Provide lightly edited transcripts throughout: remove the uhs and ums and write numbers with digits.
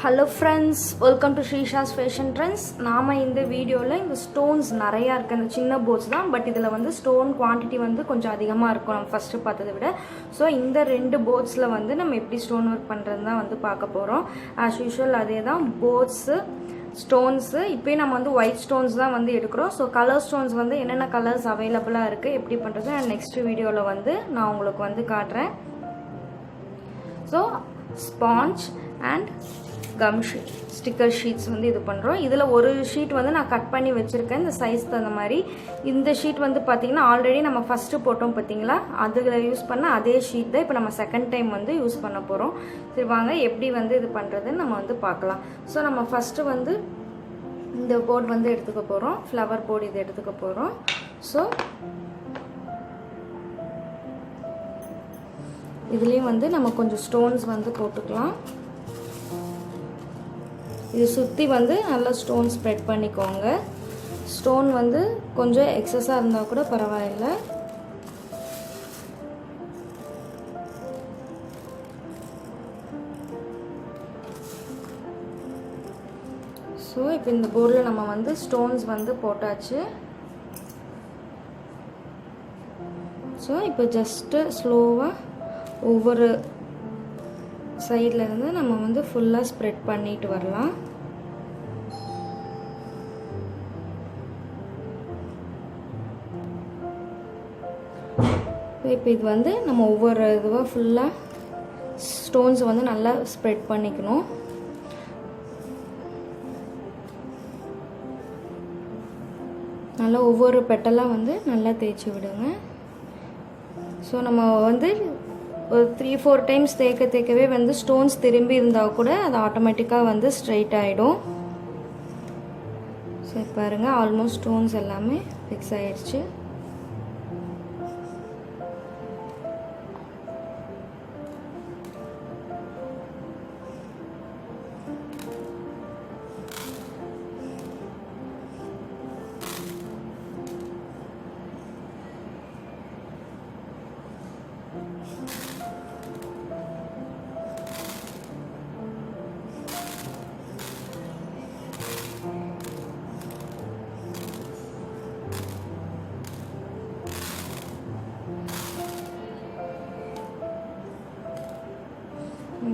Hello friends, welcome to Srisha's Fashion Trends. நாம இந்த வீடியோல இந்த ஸ்டோன்ஸ் நிறைய இருக்கு. அந்த சின்ன போட்ஸ் தான், பட் இதுல வந்து ஸ்டோன் குவாண்டிட்டி வந்து கொஞ்சம் அதிகமா இருக்கும் நம்ம ஃபர்ஸ்ட் பார்த்ததை விட. ஸோ இந்த ரெண்டு போட்ஸ்ல வந்து நம்ம எப்படி ஸ்டோன் ஒர்க் பண்றதுன்னு தான் வந்து பார்க்க போறோம். ஆஸ் யூஷுவல் அதே தான் போட்ஸ் ஸ்டோன்ஸு. இப்போயே நம்ம வந்து ஒயிட் ஸ்டோன்ஸ் தான் வந்து எடுக்கிறோம். ஸோ கலர் ஸ்டோன்ஸ் வந்து என்னென்ன கலர்ஸ் அவைலபிளாக இருக்குது எப்படி பண்ணுறது நெக்ஸ்ட் வீடியோவில் வந்து நான் உங்களுக்கு வந்து காட்டுறேன். So sponge and come sheet sticker sheets வந்து இது பண்ணுறோம். இதில் ஒரு ஷீட் வந்து நான் கட் பண்ணி வச்சுருக்கேன் இந்த சைஸ் தகுந்த மாதிரி. இந்த ஷீட் வந்து பார்த்திங்கன்னா ஆல்ரெடி நம்ம ஃபஸ்ட்டு போட்டோம் பார்த்தீங்களா, அதில் யூஸ் பண்ண அதே ஷீட் தான் இப்போ நம்ம செகண்ட் டைம் வந்து யூஸ் பண்ண போகிறோம். சரி வாங்க எப்படி வந்து இது பண்ணுறதுன்னு நம்ம வந்து பார்க்கலாம். ஸோ நம்ம ஃபஸ்ட்டு வந்து இந்த போர்டு வந்து எடுத்துக்க போகிறோம், ஃப்ளவர் போர்டு இது எடுத்துக்க போகிறோம். ஸோ இதுலேயும் வந்து நம்ம கொஞ்சம் ஸ்டோன்ஸ் வந்து போட்டுக்கலாம். இது சுற்றி வந்து நல்லா ஸ்டோன் ஸ்ப்ரெட் பண்ணிக்கோங்க. ஸ்டோன் வந்து கொஞ்சம் எக்ஸஸாக இருந்தால் கூட பரவாயில்லை. ஸோ இப்போ இந்த போர்டில் நம்ம வந்து ஸ்டோன்ஸ் வந்து போட்டாச்சு. ஸோ இப்போ ஜஸ்ட்டு ஸ்லோவாக ஒவ்வொரு சைடில் இருந்து நம்ம வந்து ஃபுல்லாக ஸ்ப்ரெட் பண்ணிட்டு வரலாம். இப்போ இது வந்து நம்ம ஒவ்வொரு இதுவாக ஃபுல்லாக ஸ்டோன்ஸ் வந்து நல்லா ஸ்ப்ரெட் பண்ணிக்கணும். நல்லா ஒவ்வொரு பெட்டலாக வந்து நல்லா தேய்ச்சி விடுங்க. ஸோ நம்ம வந்து ஒரு 3-4 டைம்ஸ் தேய்க்கவே வந்து ஸ்டோன்ஸ் திரும்பி இருந்தால் கூட அது ஆட்டோமேட்டிக்காக வந்து ஸ்ட்ரைட் ஆகிடும். ஸோ பாருங்கள் ஆல்மோஸ்ட் ஸ்டோன்ஸ் எல்லாமே ஃபிக்ஸ் ஆகிடுச்சு.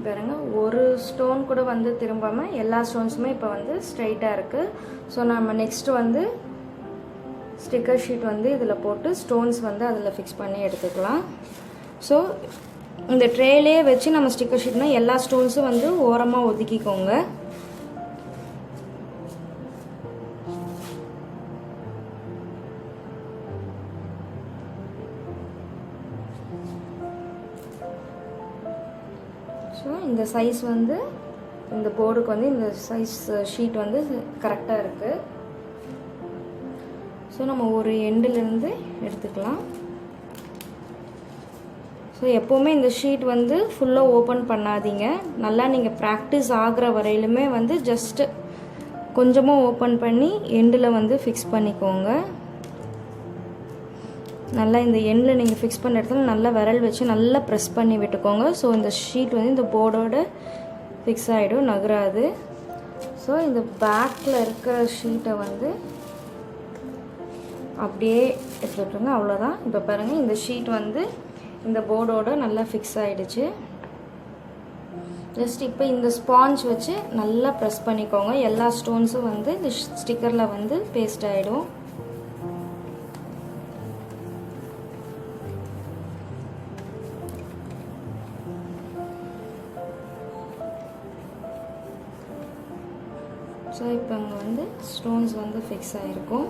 பாருங்க ஒரு ஸ்டோன் கூட வந்து திரும்பாமல் எல்லா ஸ்டோன்ஸுமே இப்போ வந்து ஸ்ட்ரைட்டாக இருக்குது. ஸோ நம்ம நெக்ஸ்ட்டு வந்து ஸ்டிக்கர் ஷீட் வந்து இதில் போட்டு ஸ்டோன்ஸ் வந்து அதில் ஃபிக்ஸ் பண்ணி எடுத்துக்கலாம். ஸோ இந்த ட்ரேலே வச்சு நம்ம ஸ்டிக்கர் ஷீட்னால் எல்லா ஸ்டோன்ஸும் வந்து ஓரமாக ஒதுக்கிக்கோங்க. ஸோ இந்த சைஸ் வந்து இந்த போர்டுக்கு வந்து இந்த சைஸ் ஷீட் வந்து கரெக்டாக இருக்குது. ஸோ நம்ம ஒரு எண்டிலிருந்து எடுத்துக்கலாம். ஸோ எப்போவுமே இந்த ஷீட் வந்து ஃபுல்லாக ஓப்பன் பண்ணாதீங்க. நல்லா நீங்கள் ப்ராக்டிஸ் ஆகிற வரையிலுமே வந்து ஜஸ்ட்டு கொஞ்சமாக ஓப்பன் பண்ணி எண்டில் வந்து ஃபிக்ஸ் பண்ணிக்கோங்க. நல்லா இந்த எண்டில் நீங்கள் ஃபிக்ஸ் பண்ண இடத்துல நல்லா விரல் வச்சு நல்லா ப்ரெஸ் பண்ணி விட்டுக்கோங்க. ஸோ இந்த ஷீட் வந்து இந்த போர்டோட ஃபிக்ஸ் ஆகிடும், நகராது. ஸோ இந்த பேக்கில் இருக்கிற ஷீட்டை வந்து அப்படியே எடுத்துட்டுருங்க, அவ்வளோதான். இப்போ பாருங்கள் இந்த ஷீட் வந்து இந்த போர்டோட நல்லா ஃபிக்ஸ் ஆகிடுச்சு. ஜஸ்ட் இப்போ இந்த ஸ்பாஞ்ச் வச்சு நல்லா ப்ரெஸ் பண்ணிக்கோங்க. எல்லா ஸ்டோன்ஸும் வந்து இந்த ஸ்டிக்கரில் வந்து பேஸ்ட் ஆகிடும். ஸோ இப்போ அங்கே வந்து ஸ்டோன்ஸ் வந்து ஃபிக்ஸ் ஆகிருக்கும்.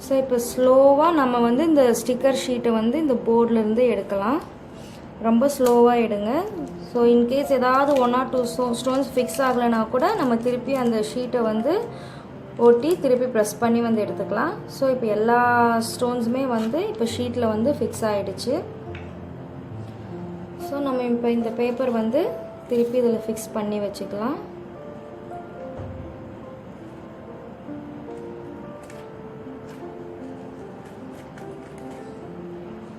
ஸோ இப்போ ஸ்லோவாக நம்ம வந்து இந்த ஸ்டிக்கர் ஷீட்டை வந்து இந்த போர்ட்லேருந்து எடுக்கலாம். ரொம்ப ஸ்லோவாக எடுங்க. ஸோ இன்கேஸ் ஏதாவது 1 or 2 ஸ்டோன்ஸ் ஃபிக்ஸ் ஆகலைன்னா கூட நம்ம திருப்பி அந்த ஷீட்டை வந்து ஒட்டி திருப்பி ப்ரெஸ் பண்ணி வந்து எடுத்துக்கலாம். ஸோ இப்போ எல்லா ஸ்டோன்ஸுமே வந்து இப்போ ஷீட்டில் வந்து ஃபிக்ஸ் ஆகிடுச்சு. ஸோ நம்ம இப்போ இந்த பேப்பர் வந்து திருப்பி இதில் ஃபிக்ஸ் பண்ணி வச்சுக்கலாம்.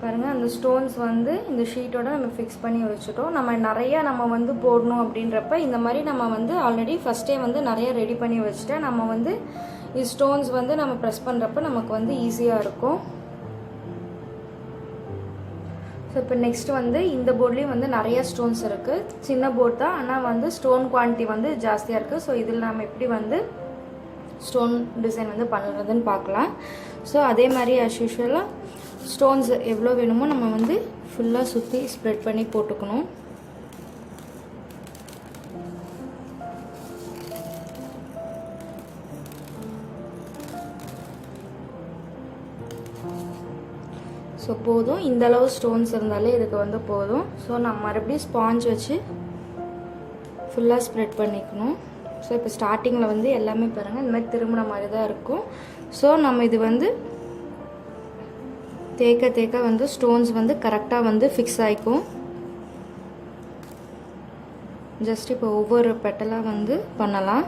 பாருங்கள் அந்த ஸ்டோன்ஸ் வந்து இந்த ஷீட்டோட நம்ம ஃபிக்ஸ் பண்ணி வச்சுட்டோம். நம்ம நிறையா நம்ம வந்து போடணும் அப்படின்றப்ப இந்த மாதிரி நம்ம வந்து ஆல்ரெடி ஃபஸ்ட்டே வந்து நிறைய ரெடி பண்ணி வச்சுட்டு நம்ம வந்து ஸ்டோன்ஸ் வந்து நம்ம ப்ரெஸ் பண்ணுறப்ப நமக்கு வந்து ஈஸியாக இருக்கும். ஸோ இப்போ நெக்ஸ்ட் வந்து இந்த போர்ட்லேயும் வந்து நிறைய ஸ்டோன்ஸ் இருக்குது. சின்ன போர்ட் தான், ஆனால் வந்து ஸ்டோன் குவான்டிட்டி வந்து ஜாஸ்தியாக இருக்குது. ஸோ இதில் நம்ம எப்படி வந்து ஸ்டோன் டிசைன் வந்து பண்ணுறதுன்னு பார்க்கலாம். ஸோ அதே மாதிரி ஆஸ் யூஷுவலாக ஸ்டோன்ஸ் எவ்வளோ வேணுமோ நம்ம வந்து ஃபுல்லாக சுற்றி ஸ்ப்ரெட் பண்ணி போட்டுக்கணும். ஸோ போதும், இந்தளவு ஸ்டோன்ஸ் இருந்தாலே இதுக்கு வந்து போதும். ஸோ நம்ம மறுபடியும் ஸ்பாஞ்ச் வச்சு ஃபுல்லாக ஸ்ப்ரெட் பண்ணிக்கணும். ஸோ இப்போ ஸ்டார்டிங்கில் வந்து எல்லாமே பாருங்கள் இந்த மாதிரி திரும்பின மாதிரி தான் இருக்கும். ஸோ நம்ம இது வந்து தேக்க தேக்க வந்து ஸ்டோன்ஸ் வந்து கரெக்டாக வந்து ஃபிக்ஸ் ஆகிக்கும். ஜஸ்ட் இப்போ ஒவ்வொரு பெட்டலாக வந்து பண்ணலாம்.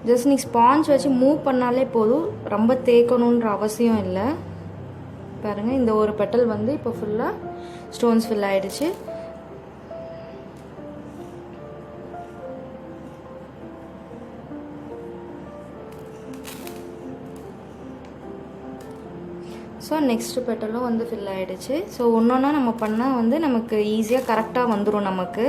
ஜஸ்ட் நீங்கள் ஸ்பாஞ்ச் வச்சு மூவ் பண்ணாலே போதும், ரொம்ப தேக்கணுன்ற அவசியம் இல்லை. பாருங்கள் இந்த ஒரு பெட்டல் வந்து இப்போ ஃபுல்லாக ஸ்டோன்ஸ் ஃபில் ஆகிடுச்சு. ஸோ நெக்ஸ்ட் பெட்டலும் வந்து ஃபில் ஆகிடுச்சு. ஸோ ஒன்றொன்னா நம்ம பண்ணால் வந்து நமக்கு ஈஸியாக கரெக்டாக வந்துடும் நமக்கு.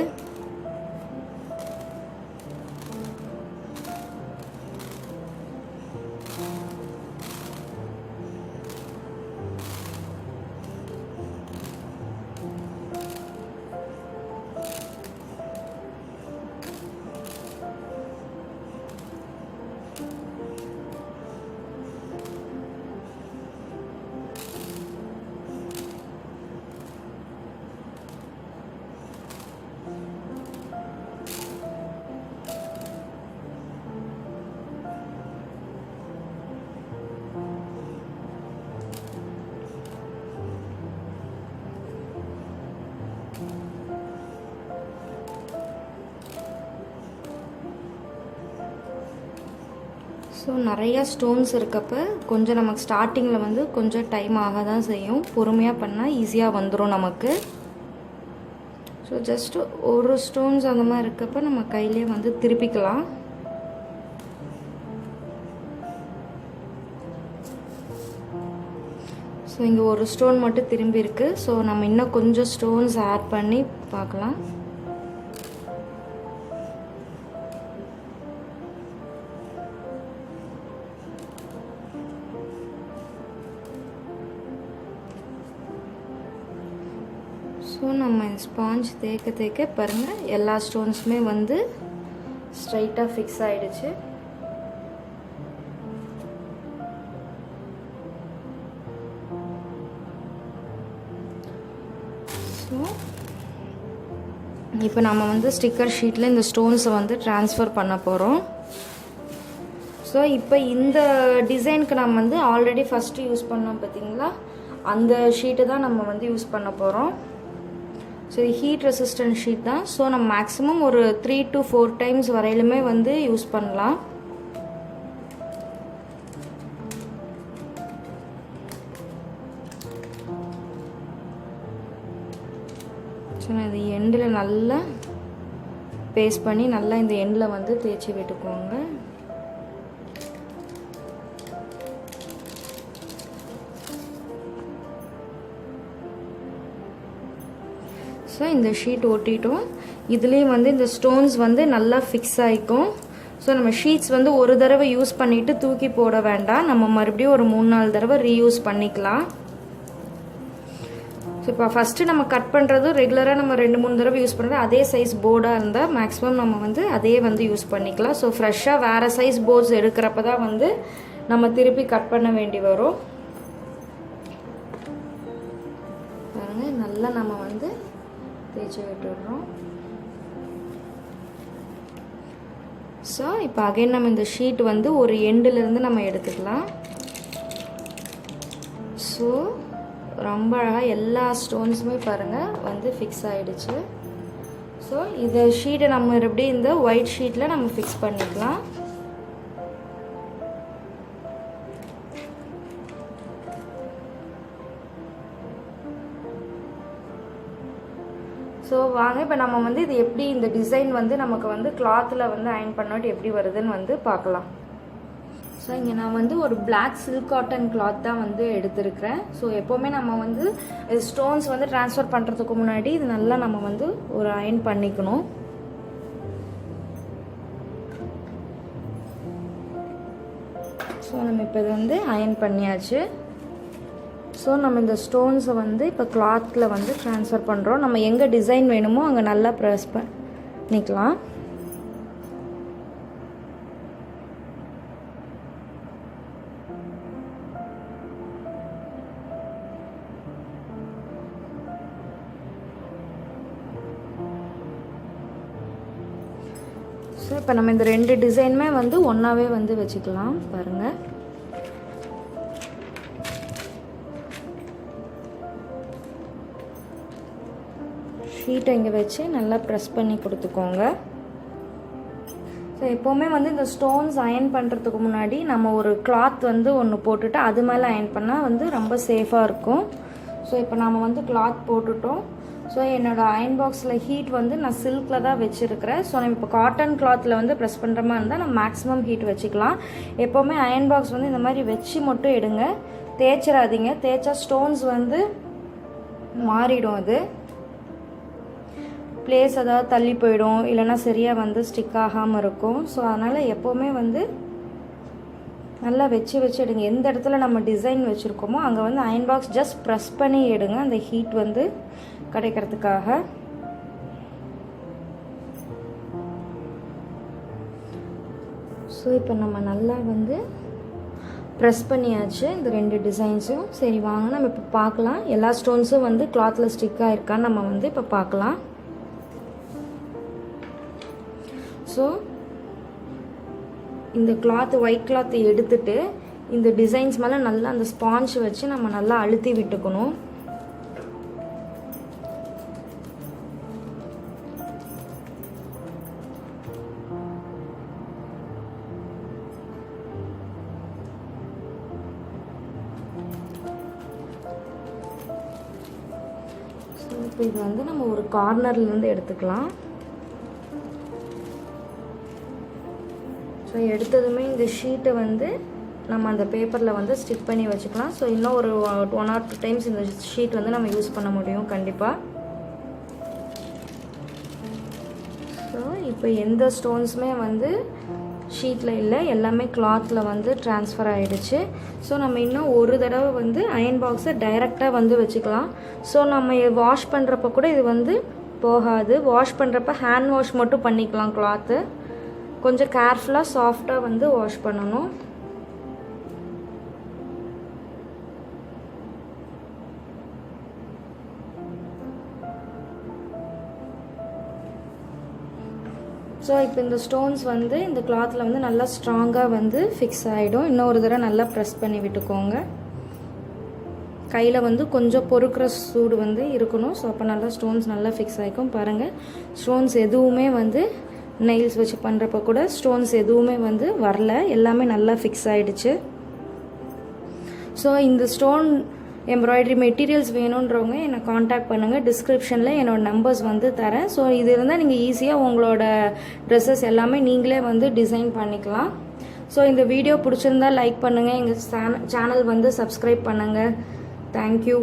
ஸோ நிறையா ஸ்டோன்ஸ் இருக்கப்ப கொஞ்சம் நமக்கு ஸ்டார்டிங்கில் வந்து கொஞ்சம் டைம் ஆக தான் செய்யும். பொறுமையாக பண்ணால் ஈஸியாக வந்துடும் நமக்கு. ஸோ ஜஸ்ட்டு ஒரு ஸ்டோன்ஸ் அந்த மாதிரி இருக்கப்ப நம்ம கையிலே வந்து திருப்பிக்கலாம். ஸோ இங்கே ஒரு ஸ்டோன் மட்டும் திரும்பி இருக்குது. ஸோ நம்ம இன்னும் கொஞ்சம் ஸ்டோன்ஸ் ஆட் பண்ணி பார்க்கலாம். ஸோ நம்ம ஸ்பாஞ்ச் தேக்க தேக்க பாருங்கள் எல்லா ஸ்டோன்ஸுமே வந்து ஸ்ட்ரைட்டாக ஃபிக்ஸ் ஆகிடுச்சு. ஸோ இப்போ நம்ம வந்து ஸ்டிக்கர் ஷீட்டில் இந்த ஸ்டோன்ஸை வந்து ட்ரான்ஸ்ஃபர் பண்ண போகிறோம். ஸோ இப்போ இந்த டிசைனுக்கு நம்ம வந்து ஆல்ரெடி ஃபஸ்ட்டு யூஸ் பண்ணோம் பார்த்தீங்களா, அந்த ஷீட்டை தான் நம்ம வந்து யூஸ் பண்ண போகிறோம். ஸோ இது ஹீட் ரெசிஸ்டன்ட் ஷீட் தான். ஸோ நம்ம மேக்ஸிமம் ஒரு 3 to 4 டைம்ஸ் வரையிலுமே வந்து யூஸ் பண்ணலாம். ஸோ நான் இது எண்டில் நல்லா பேஸ்ட் பண்ணி நல்லா இந்த எண்டில் வந்து தேய்ச்சி விட்டுக்கோங்க. ஸோ இந்த ஷீட் ஒட்டிட்டோம். இதுலேயும் வந்து இந்த ஸ்டோன்ஸ் வந்து நல்லா ஃபிக்ஸ் ஆகிக்கும். ஸோ நம்ம ஷீட்ஸ் வந்து ஒரு தடவை யூஸ் பண்ணிவிட்டு தூக்கி போட வேண்டாம், நம்ம மறுபடியும் ஒரு 3-4 தடவை ரீயூஸ் பண்ணிக்கலாம். ஸோ இப்போ ஃபஸ்ட்டு நம்ம கட் பண்ணுறது ரெகுலராக நம்ம 2-3 தடவை யூஸ் பண்ணுறது அதே சைஸ் போர்டாக இருந்தால் மேக்ஸிமம் நம்ம வந்து அதே வந்து யூஸ் பண்ணிக்கலாம். ஸோ ஃப்ரெஷ்ஷாக வேறு சைஸ் போர்ட்ஸ் எடுக்கிறப்ப தான் வந்து நம்ம திருப்பி கட் பண்ண வேண்டி வரும். பாருங்கள் நல்லா நம்ம வந்து தேய்ச்சி விட்டுடுறோம். ஸோ இப்போ அகைன் நம்ம இந்த ஷீட் வந்து ஒரு எண்டிலிருந்து நம்ம எடுத்துக்கலாம். ஸோ ரொம்ப அழகாக எல்லா ஸ்டோன்ஸுமே பாருங்கள் வந்து ஃபிக்ஸ் ஆகிடுச்சு. ஸோ இந்த ஷீட்டை நம்ம எப்படி இந்த ஒயிட் ஷீட்டில் நம்ம ஃபிக்ஸ் பண்ணிக்கலாம். வாங்க இப்போ நம்ம வந்து இது எப்படி இந்த டிசைன் வந்து நமக்கு வந்து கிளாத்தில் வந்து அயன் பண்ணிட்டு எப்படி வருதுன்னு வந்து பார்க்கலாம். ஸோ இங்கே நான் வந்து ஒரு பிளாக் சில்க் காட்டன் கிளாத் தான் வந்து எடுத்திருக்கிறேன். ஸோ எப்போவுமே நம்ம வந்து ஸ்டோன்ஸ் வந்து ட்ரான்ஸ்ஃபர் பண்ணுறதுக்கு முன்னாடி இது நல்லா நம்ம வந்து ஒரு அயன் பண்ணிக்கணும். ஸோ நம்ம இப்போ இது வந்து அயன் பண்ணியாச்சு. ஸோ நம்ம இந்த ஸ்டோன்ஸை வந்து இப்போ கிளாத்தில் வந்து ட்ரான்ஸ்ஃபர் பண்ணுறோம். நம்ம எங்கே டிசைன் வேணுமோ அங்கே நல்லா ப்ரெஸ் பண்ணிக்கலாம். ஸோ இப்போ நம்ம இந்த 2 டிசைனுமே வந்து ஒன்றாவே வந்து வச்சுக்கலாம். பாருங்கள், ஷீட்டை இங்கே வச்சு நல்லா ப்ரெஸ் பண்ணி கொடுத்துக்கோங்க. ஸோ எப்போவுமே வந்து இந்த ஸ்டோன்ஸ் அயன் பண்ணுறதுக்கு முன்னாடி நம்ம ஒரு கிளாத் வந்து ஒன்று போட்டுட்டு அது மேலே அயன் பண்ணால் வந்து ரொம்ப சேஃபாக இருக்கும். ஸோ இப்போ நம்ம வந்து கிளாத் போட்டுட்டோம். ஸோ என்னோடய அயன் பாக்ஸில் ஹீட் வந்து நான் சில்கில் தான் வச்சுருக்கிறேன். ஸோ நம்ம இப்போ காட்டன் கிளாத்தில் வந்து ப்ரெஸ் பண்ணுற மாதிரி இருந்தால் நம்ம மேக்ஸிமம் ஹீட் வச்சுக்கலாம். எப்போவுமே அயன் பாக்ஸ் வந்து இந்த மாதிரி வச்சு மட்டும் எடுங்க, தேய்ச்சிடாதீங்க. தேய்ச்சா ஸ்டோன்ஸ் வந்து மாறிடும், அது பிளேஸ் ஏதாவது தள்ளி போயிடும், இல்லைனா சரியாக வந்து ஸ்டிக் ஆகாமல் இருக்கும். ஸோ அதனால் எப்போவுமே வந்து நல்லா வச்சு எடுங்க. எந்த இடத்துல நம்ம டிசைன் வச்சுருக்கோமோ அங்கே வந்து அயன் பாக்ஸ் ஜஸ்ட் ப்ரெஸ் பண்ணி எடுங்க, அந்த ஹீட் வந்து கிடைக்கிறதுக்காக. ஸோ இப்போ நம்ம நல்லா வந்து ப்ரெஸ் பண்ணியாச்சு இந்த 2 டிசைன்ஸும். சரி வாங்க நம்ம இப்போ பார்க்கலாம் எல்லா ஸ்டோன்ஸும் வந்து கிளாத்தில் ஸ்டிக்காக இருக்கான்னு நம்ம வந்து இப்போ பார்க்கலாம். ஸோ இந்த கிளாத் ஒயிட் கிளாத்தை எடுத்துட்டு இந்த டிசைன்ஸ் மேலே நல்லா அந்த ஸ்பாஞ்ச் வச்சு நம்ம நல்லா அழுத்தி விட்டுக்கணும். இப்போ இது வந்து நம்ம ஒரு கார்னர்லேருந்து எடுத்துக்கலாம். ஸோ எடுத்ததுமே இந்த ஷீட்டை வந்து நம்ம அந்த பேப்பரில் வந்து ஸ்டிக் பண்ணி வச்சுக்கலாம். ஸோ இன்னும் ஒரு 1 or 2 டைம்ஸ் இந்த ஷீட் வந்து நம்ம யூஸ் பண்ண முடியும் கண்டிப்பாக. ஸோ இப்போ எந்த ஸ்டோன்ஸுமே வந்து ஷீட்டில் இல்லை, எல்லாமே கிளாத்தில் வந்து ட்ரான்ஸ்ஃபர் ஆகிடுச்சு. ஸோ நம்ம இன்னும் ஒரு தடவை வந்து அயன் பாக்ஸை டைரெக்டாக வந்து வச்சுக்கலாம். ஸோ நம்ம வாஷ் பண்ணுறப்ப கூட இது வந்து போகாது. வாஷ் பண்ணுறப்ப ஹேண்ட் வாஷ் மட்டும் பண்ணிக்கலாம். கிளாத்து கொஞ்சம் கேர்ஃபுல்லாக சாஃப்டாக வந்து வாஷ் பண்ணணும். ஸோ இப்போ இந்த ஸ்டோன்ஸ் வந்து இந்த கிளாத்தில் வந்து நல்லா ஸ்ட்ராங்காக வந்து ஃபிக்ஸ் ஆகிடும். இன்னொரு தடவை நல்லா ப்ரெஸ் பண்ணி விட்டுக்கோங்க. கையில் வந்து கொஞ்சம் பொறுக்கிற சூடு வந்து இருக்கணும். ஸோ அப்போ நல்லா ஸ்டோன்ஸ் நல்லா ஃபிக்ஸ் ஆகிக்கும். பாருங்கள், ஸ்டோன்ஸ் எதுவுமே வந்து நெயில்ஸ் வச்சு பண்ணுறப்ப கூட ஸ்டோன்ஸ் எதுவுமே வந்து வரல, எல்லாமே நல்லா ஃபிக்ஸ் ஆகிடுச்சு. ஸோ இந்த ஸ்டோன் எம்ப்ராய்டரி மெட்டீரியல்ஸ் வேணுன்றவங்க என்னை காண்டாக்ட் பண்ணுங்கள். டிஸ்கிரிப்ஷனில் என்னோடய நம்பர்ஸ் வந்து தரேன். ஸோ இது இருந்தால் நீங்கள் ஈஸியாக உங்களோட ட்ரெஸ்ஸஸ் எல்லாமே நீங்களே வந்து டிசைன் பண்ணிக்கலாம். ஸோ இந்த வீடியோ பிடிச்சிருந்தால் லைக் பண்ணுங்கள், எங்கள் சேனல் வந்து சப்ஸ்கிரைப் பண்ணுங்கள். தேங்க்யூ.